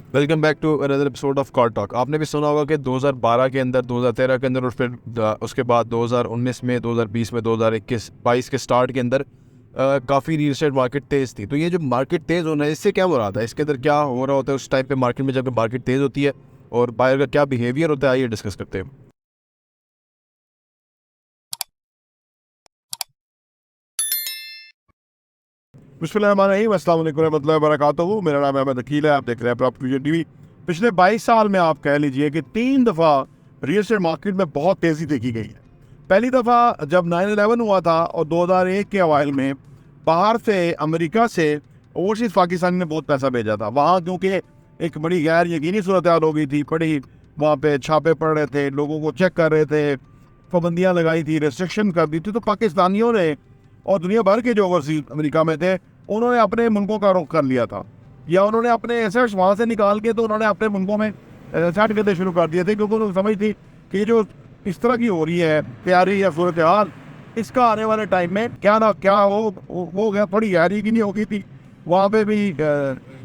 Welcome back to another episode of car talk. आपने भी सुना होगा कि 2012 के अंदर, 2013 के अंदर और फिर उसके बाद 2019 में, 2020 में, 2021 22 के स्टार्ट के अंदर काफ़ी रियल एस्टेट मार्केट तेज़ थी। तो ये जो मार्केट तेज़ होना है, इससे क्या हो रहा था, इसके अंदर क्या हो रहा होता है उस टाइम पे मार्केट में जब मार्केट तेज़ होती है, और बायर का क्या बिहेवियर होता है, आइए डिस्कस करते हैं। बिस्मिल्लाहिर्रहमानिर्रहीम, अस्सलाम वालेकुम रहमतुल्लाहि व बरकातुहू। मेरा नाम अहमद अकील है। आप देख रहे हैं प्रॉपर्टी फ्यूजन टीवी। पिछले 22 साल में आप कह लीजिए कि 3 दफ़ा रियल एस्टेट मार्केट में बहुत तेज़ी देखी गई है। पहली दफ़ा जब 9/11 हुआ था और 2001 के अवाइल में बाहर से, अमेरिका से ओवरसीज़ पाकिस्तान ने बहुत पैसा भेजा था वहाँ, क्योंकि एक बड़ी गैर यकीनी सूरत हाल हो गई थी। बड़ी वहाँ पे छापे पड़ रहे थे, लोगों को चेक कर रहे थे, पाबंदियाँ लगाई थी, रेस्ट्रिक्शन कर दी थी। तो पाकिस्तानियों ने और दुनिया भर के जो ओवरसीज अमेरिका में थे, उन्होंने अपने मुल्कों का रुख कर लिया था, या उन्होंने अपने एसेट्स वहाँ से निकाल के तो उन्होंने अपने मुल्कों में सेट करने शुरू कर दिए थे, क्योंकि उन्होंने समझ थी कि जो इस तरह की हो रही है तैयारी या सूरत हाल, इसका आने वाले टाइम में क्या ना क्या हो गया, थोड़ी गहरी की नहीं हो गई थी। वहाँ पे भी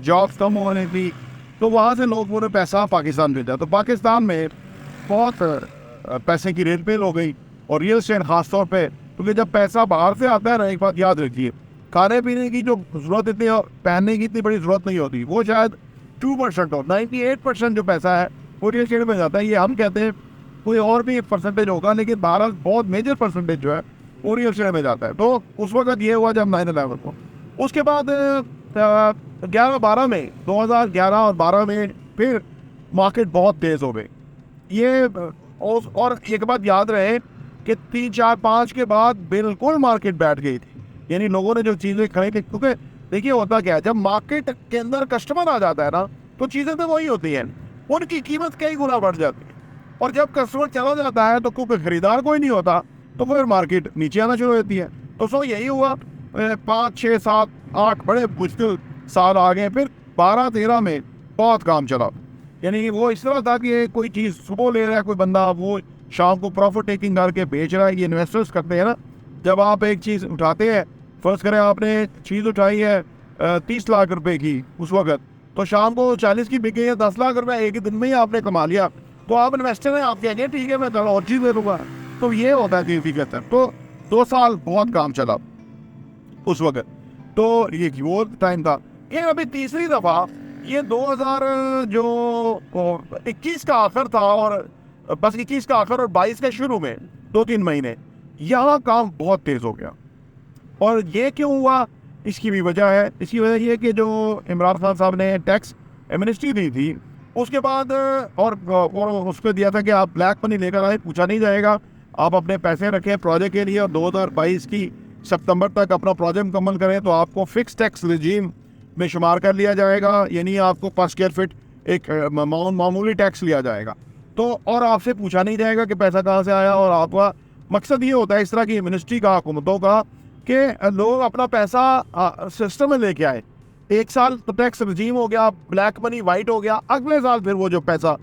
जॉब्स कम हो रही थी, तो वहाँ से लोगों ने पैसा पाकिस्तान भेजा। तो पाकिस्तान में बहुत पैसे की रेल पेल हो गई, और रियल एस्टेट ख़ास तौर पे, क्योंकि जब पैसा बाहर से आता है ना, एक बात याद रखिए, खाने पीने की जो ज़रूरत इतनी, पहनने की इतनी बड़ी ज़रूरत नहीं होती, वो शायद 2% हो, 98% जो पैसा है वो रियल एस्टेट में जाता है। ये हम कहते हैं कोई और भी परसेंटेज होगा, लेकिन भारत बहुत मेजर परसेंटेज जो है वो रियल एस्टेट में जाता है। तो उस वक्त ये हुआ जब 9/11 को। उसके बाद 11-12 में, 2011 और 12 में फिर मार्केट बहुत तेज़ हो गई। ये और एक बात याद रहे कि 3, 4, 5 के बाद बिल्कुल मार्केट बैठ गई थी। यानी लोगों ने जो चीज़ें खरीदी, क्योंकि देखिए होता क्या है, जब मार्केट के अंदर कस्टमर आ जाता है ना, तो चीज़ें तो वही होती हैं, उनकी कीमत कई गुना बढ़ जाती है। और जब कस्टमर चला जाता है तो क्योंकि खरीदार कोई नहीं होता, तो फिर मार्केट नीचे आना शुरू होती है। तो सो यही हुआ, 5, 6, 7, 8 बड़े मुश्किल साल आ गए। फिर 12-13 में बहुत काम चला। यानी कि वो इस तरह था कि कोई चीज़ सुबह ले रहा है कोई बंदा, वो शाम को प्रॉफिट टेकिंग करके बेच रहा है। ये इन्वेस्टर्स करते हैं ना, जब आप एक चीज़ उठाते हैं, फर्ज करें आपने चीज़ उठाई है 30 लाख रुपए की उस वक्त, तो शाम को 40 की बिक गई है, 10 लाख रुपए एक ही दिन में ही आपने कमा लिया। तो आप इन्वेस्टर हैं, आप कहेंगे ठीक है मैं चलो और चीज़ ले लूँगा। तो ये होता है कि कहते हैं। तो 2 साल बहुत काम चला उस वक्त, तो ये वो टाइम था। ये अभी तीसरी दफ़ा, ये 2000 जो 21 का आखिर था, और बस 21 का आखिर और 22 के शुरू में 2-3 महीने यहाँ काम बहुत तेज़ हो गया। और ये क्यों हुआ, इसकी भी वजह है। इसकी वजह ये कि जो इमरान खान साहब ने टैक्स एमनेस्टी दी थी, उसके बाद और उस पर दिया था कि आप ब्लैक मनी लेकर आए, पूछा नहीं जाएगा, आप अपने पैसे रखें प्रोजेक्ट के लिए, और 2022 की सितंबर तक अपना प्रोजेक्ट मुकम्मल करें तो आपको फिक्स टैक्स रिजीम में शुमार कर लिया जाएगा। यानी आपको पर स्क्वायर फिट एक मामूली टैक्स लिया जाएगा, तो और आपसे पूछा नहीं जाएगा कि पैसा कहाँ से आया। और आपका मकसद ये होता है इस तरह की मिनिस्ट्री का, हुकूमतों का, कि लोग अपना पैसा सिस्टम में लेके आए। 1 साल तो टैक्स रजीम हो गया, ब्लैक मनी वाइट हो गया, अगले साल फिर वो जो पैसा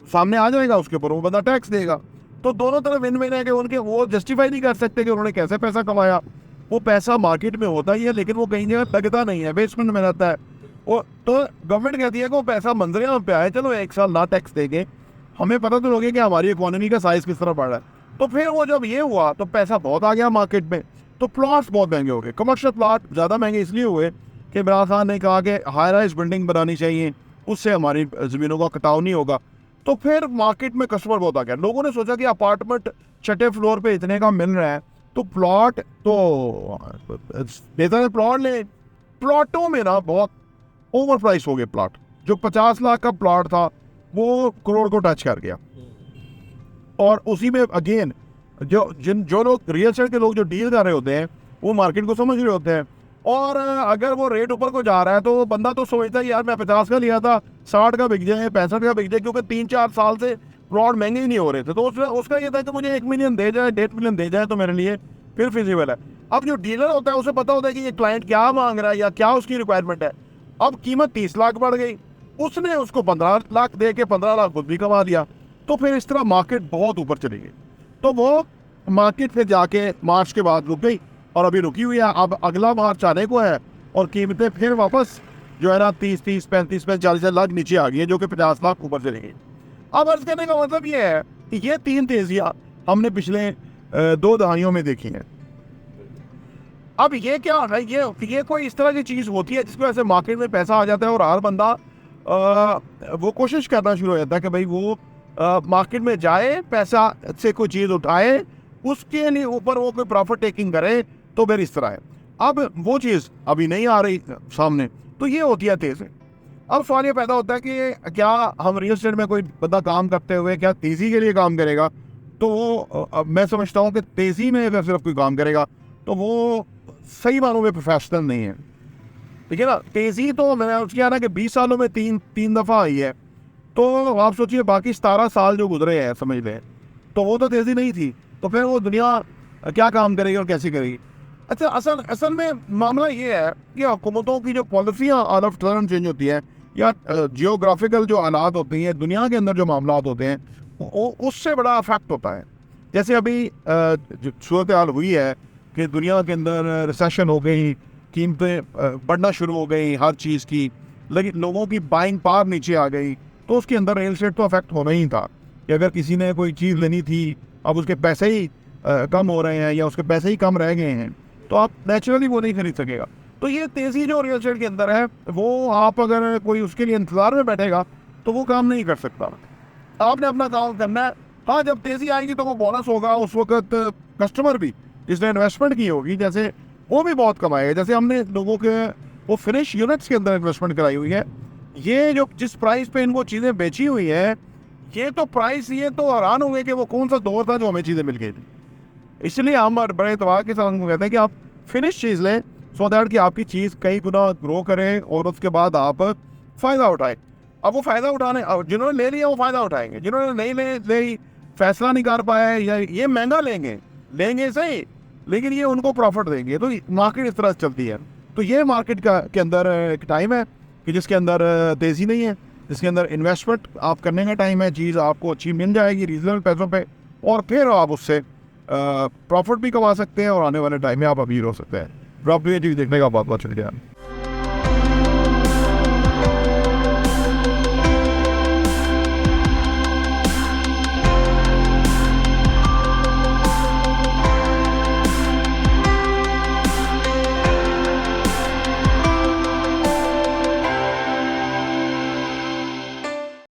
सामने आ जाएगा उसके ऊपर वो बंदा टैक्स देगा। तो दोनों तरफ विन विन है कि उनके वो जस्टिफाई नहीं कर सकते कि उन्होंने कैसे पैसा कमाया। वो पैसा मार्केट में होता ही है, लेकिन वो कहीं जगह लगता नहीं है, बेसमेंट में रहता है वो। तो गवर्नमेंट कहती है कि वो पैसा मंजरियाँ पे आए, चलो 1 साल ना टैक्स देंगे, हमें पता तो लगे कि हमारी इकोनॉमी का साइज़ किस तरह बढ़ रहा है। तो फिर वो जब ये हुआ तो पैसा बहुत आ गया मार्केट में, तो प्लॉट्स बहुत महंगे हो गए। कमर्शियल प्लॉट ज़्यादा महंगे इसलिए हुए कि इमरान खान ने कहा कि हाई राइज बिल्डिंग बनानी चाहिए, उससे हमारी ज़मीनों का कटाव नहीं होगा। तो फिर मार्केट में कस्टमर बहुत आ गया। लोगों ने सोचा कि अपार्टमेंट छठे फ्लोर पे इतने का मिल रहा है, तो प्लॉट तो बेहतर है प्लॉट ले। प्लॉटों में ना बहुत ओवर प्राइस हो गए प्लॉट। जो 50 लाख का प्लॉट था वो करोड़ को टच कर गया। और उसी में अगेन जो लोग रियल एस्टेट के लोग जो डील कर रहे होते हैं, वो मार्केट को समझ रहे होते हैं। और अगर वो रेट ऊपर को जा रहा है तो बंदा तो सोचता है यार मैं 50 का लिया था, 60 का बिक जाए, 65 का बिक जाए, क्योंकि 3-4 साल से प्लॉट महंगे ही नहीं हो रहे थे। तो उसका ये था कि मुझे 1 मिलियन दे जाए, 1.5 मिलियन दे जाए तो मेरे लिए फिर फिजिबल है। अब जो डीलर होता है उसे पता होता है कि ये क्लाइंट क्या मांग रहा है या क्या उसकी रिक्वायरमेंट है। अब कीमत 30 लाख बढ़ गई, उसने उसको 15 लाख दे के 15 लाख खुद भी कमा लिया। तो फिर इस तरह मार्केट बहुत ऊपर चली गई। तो वो मार्केट फिर जाके मार्च के बाद रुक गई, और अभी रुकी हुई है। अब अगला मार्च आने को है और कीमतें फिर वापस जो है ना 30 35 40 लाख नीचे आ गई है, जो कि 50 लाख ऊपर चली गई। अब अर्ज करने का मतलब ये है कि ये 3 तेजियाँ हमने पिछले 2 दहाइयों में देखी हैं। अब ये क्या है, ये कोई इस तरह की चीज़ होती है जिसकी वजह से मार्केट में पैसा आ जाता है और हर बंदा वो कोशिश करना शुरू हो जाता है कि भाई वो मार्केट में जाए, पैसा से कोई चीज़ उठाए, उसके लिए ऊपर वो कोई प्रॉफिट टेकिंग करे, तो फिर इस तरह है। अब वो चीज़ अभी नहीं आ रही सामने, तो ये होती है तेज़ी। अब सवाल ये पैदा होता है कि क्या हम रियल एस्टेट में कोई बंदा काम करते हुए क्या तेज़ी के लिए काम करेगा? तो वो मैं समझता हूँ कि तेज़ी में अगर सिर्फ कोई काम करेगा तो वो सही मानों में प्रोफेशनल नहीं है, ठीक है ना। तेज़ी तो मैंने उसकी ना कि 20 सालों में तीन दफ़ा आई है, तो आप सोचिए बाकी 17 साल जो गुजरे हैं समझ लें, तो वो तो तेज़ी नहीं थी, तो फिर वो दुनिया क्या काम करेगी और कैसे करेगी? अच्छा, असल में मामला ये है कि हुकूमतों की जो पॉलिसियाँ आउट ऑफ टर्न चेंज होती हैं या जियोग्राफिकल जो हालात होती हैं दुनिया के अंदर, जो मामला होते हैं, उससे बड़ा अफेक्ट होता है। जैसे अभी जो सूरत हाल हुई है कि दुनिया के अंदर रिसेशन हो गई, कीमतें बढ़ना शुरू हो गई हर चीज़ की, लेकिन लोगों की बाइंग पावर नीचे आ गई, तो उसके अंदर रियल एस्टेट तो अफेक्ट होना ही था कि अगर किसी ने कोई चीज़ लेनी थी, अब उसके पैसे ही कम हो रहे हैं या उसके पैसे ही कम रह गए हैं, तो आप नेचुरली वो नहीं खरीद सकेगा। तो ये तेज़ी जो रियल एस्टेट के अंदर है, वो आप अगर कोई उसके लिए इंतज़ार में बैठेगा तो वो काम नहीं कर सकता। आपने अपना काम करना है। हाँ, जब तेज़ी आएगी तो वो बोनस होगा, उस वक्त कस्टमर भी जिसने इन्वेस्टमेंट की होगी, जैसे वो भी बहुत कमाएगा। जैसे हमने लोगों के वो फिनिश यूनिट्स के अंदर इन्वेस्टमेंट कराई हुई है, ये जो जिस प्राइस पे इनको चीज़ें बेची हुई है, ये तो प्राइस, ये तो हैरान हुए कि वो कौन सा दौर था जो हमें चीज़ें मिल गई थी। इसलिए हम बड़े इतवार के साथ उनको कहते हैं कि आप फिनिश चीज़ लें, सो दैट कि आपकी चीज़ कई गुना ग्रो करे और उसके बाद आप फ़ायदा उठाएं। अब वो फ़ायदा उठाने, जिन्होंने ले लिया वो फ़ायदा उठाएंगे, जिन्होंने नहीं ले फैसला नहीं कर पाया या ये महंगा लेंगे सही, लेकिन ये उनको प्रॉफिट देंगे। तो मार्केट इस तरह से चलती है। तो ये मार्केट के अंदर एक टाइम है कि जिसके अंदर तेज़ी नहीं है, जिसके अंदर इन्वेस्टमेंट आप करने का टाइम है, चीज़ आपको अच्छी मिल जाएगी रीजनेबल पैसों पे, और फिर आप उससे प्रॉफिट भी कमा सकते हैं और आने वाले टाइम में आप अमीर हो सकते हैं। प्रॉपर्टी चीज़ देखने का बहुत बहुत शुक्रिया।